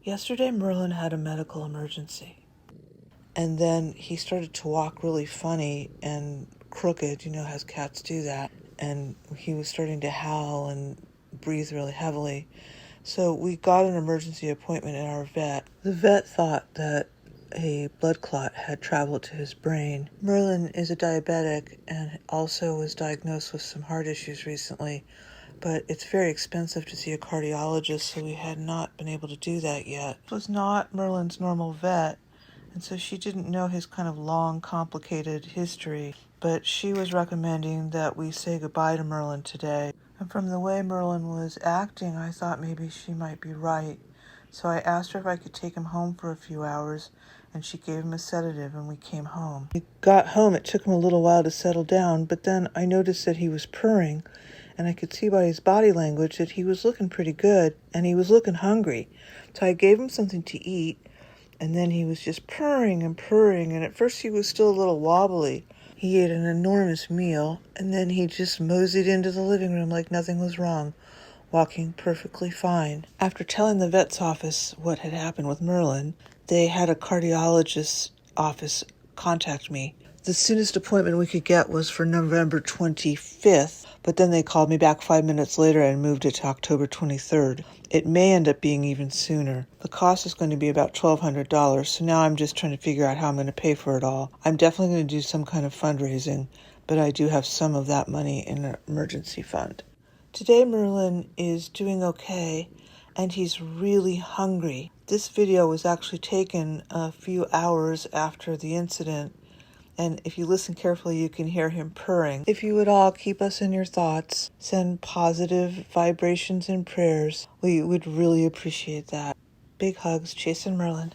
Yesterday, Merlin had a medical emergency. And then he started to walk really funny and crooked, as cats do that. And he was starting to howl and breathe really heavily. So we got an emergency appointment at our vet. The vet thought that a blood clot had traveled to his brain. Merlin is a diabetic and also was diagnosed with some heart issues recently, but it's very expensive to see a cardiologist, so we had not been able to do that yet. It was not Merlin's normal vet, and so she didn't know his kind of long, complicated history, but she was recommending that we say goodbye to Merlin today. And from the way Merlin was acting, I thought maybe she might be right. So I asked her if I could take him home for a few hours, and she gave him a sedative, and we came home. We got home. It took him a little while to settle down, but then I noticed that he was purring, and I could see by his body language that he was looking pretty good, and he was looking hungry. So I gave him something to eat, and then he was just purring, and at first he was still a little wobbly. He ate an enormous meal, and then he just moseyed into the living room like nothing was wrong, walking perfectly fine. After telling the vet's office what had happened with Merlin, they had a cardiologist's office contact me. The soonest appointment we could get was for November 25th, but then they called me back 5 minutes later and moved it to October 23rd. It may end up being even sooner. The cost is going to be about $1,200, so now I'm just trying to figure out how I'm going to pay for it all. I'm definitely going to do some kind of fundraising, but I do have some of that money in an emergency fund. Today Merlin is doing okay, and he's really hungry. This video was actually taken a few hours after the incident, and if you listen carefully, you can hear him purring. If you would all keep us in your thoughts, send positive vibrations and prayers, we would really appreciate that. Big hugs, Chase and Merlin.